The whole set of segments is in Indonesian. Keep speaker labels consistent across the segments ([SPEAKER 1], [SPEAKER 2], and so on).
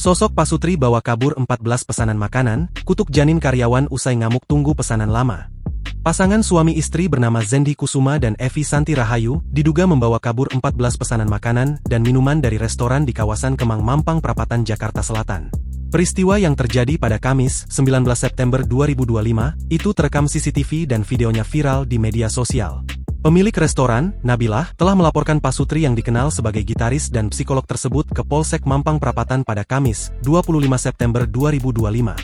[SPEAKER 1] Sosok Pasutri bawa kabur 14 pesanan makanan, kutuk janin karyawan usai ngamuk tunggu pesanan lama. Pasangan suami istri bernama Zendi Kusuma dan Evi Santi Rahayu diduga membawa kabur 14 pesanan makanan dan minuman dari restoran di kawasan Kemang Mampang Prapatan, Jakarta Selatan. Peristiwa yang terjadi pada Kamis, 19 September 2025, itu terekam CCTV dan videonya viral di media sosial. Pemilik restoran, Nabilah, telah melaporkan Pasutri yang dikenal sebagai gitaris dan psikolog tersebut ke Polsek Mampang Prapatan pada Kamis, 25 September 2025.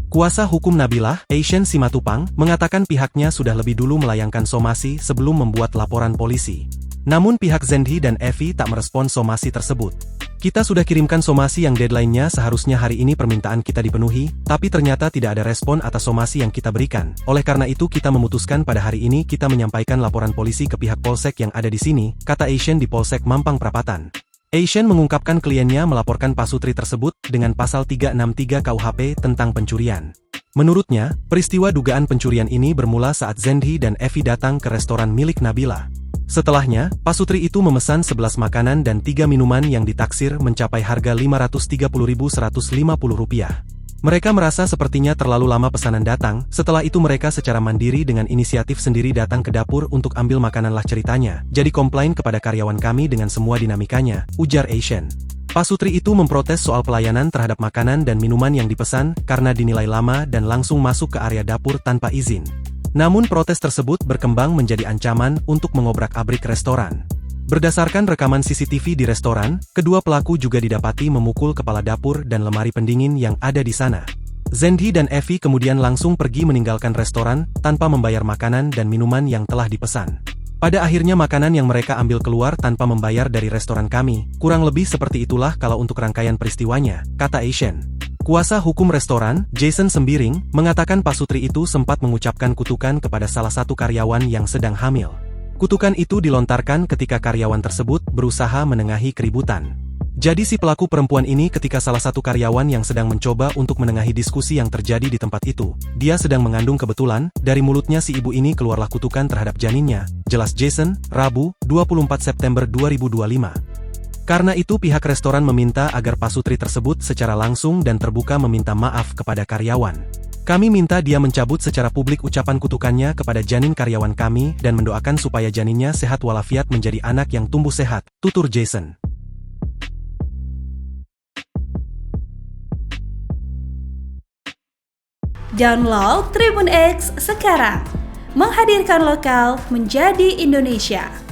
[SPEAKER 1] Kuasa hukum Nabilah, Asian Simatupang, mengatakan pihaknya sudah lebih dulu melayangkan somasi sebelum membuat laporan polisi. Namun pihak Zendi dan Evi tak merespon somasi tersebut. Kita sudah kirimkan somasi yang deadline-nya seharusnya hari ini permintaan kita dipenuhi, tapi ternyata tidak ada respon atas somasi yang kita berikan. Oleh karena itu kita memutuskan pada hari ini kita menyampaikan laporan polisi ke pihak Polsek yang ada di sini, kata Asian di Polsek Mampang Prapatan. Asian mengungkapkan kliennya melaporkan Pasutri tersebut dengan pasal 363 KUHP tentang pencurian. Menurutnya, peristiwa dugaan pencurian ini bermula saat Zendi dan Evi datang ke restoran milik Nabilah. Setelahnya, Pasutri itu memesan 11 makanan dan 3 minuman yang ditaksir mencapai harga Rp530.150. Mereka merasa sepertinya terlalu lama pesanan datang, setelah itu mereka secara mandiri dengan inisiatif sendiri datang ke dapur untuk ambil makananlah ceritanya, jadi komplain kepada karyawan kami dengan semua dinamikanya, ujar Asian. Pasutri itu memprotes soal pelayanan terhadap makanan dan minuman yang dipesan, karena dinilai lama dan langsung masuk ke area dapur tanpa izin. Namun protes tersebut berkembang menjadi ancaman untuk mengobrak-abrik restoran. Berdasarkan rekaman CCTV di restoran, kedua pelaku juga didapati memukul kepala dapur dan lemari pendingin yang ada di sana. Zendi dan Evi kemudian langsung pergi meninggalkan restoran, tanpa membayar makanan dan minuman yang telah dipesan. Pada akhirnya makanan yang mereka ambil keluar tanpa membayar dari restoran kami, kurang lebih seperti itulah kalau untuk rangkaian peristiwanya, kata Asian. Kuasa hukum restoran, Jason Sembiring, mengatakan Pasutri itu sempat mengucapkan kutukan kepada salah satu karyawan yang sedang hamil. Kutukan itu dilontarkan ketika karyawan tersebut berusaha menengahi keributan. Jadi si pelaku perempuan ini ketika salah satu karyawan yang sedang mencoba untuk menengahi diskusi yang terjadi di tempat itu, dia sedang mengandung kebetulan, dari mulutnya si ibu ini keluarlah kutukan terhadap janinnya, jelas Jason, Rabu, 24 September 2025. Karena itu pihak restoran meminta agar Pasutri tersebut secara langsung dan terbuka meminta maaf kepada karyawan. Kami minta dia mencabut secara publik ucapan kutukannya kepada janin karyawan kami dan mendoakan supaya janinnya sehat walafiat menjadi anak yang tumbuh sehat, tutur Jason.
[SPEAKER 2] Download Tribun X sekarang, menghadirkan lokal menjadi Indonesia.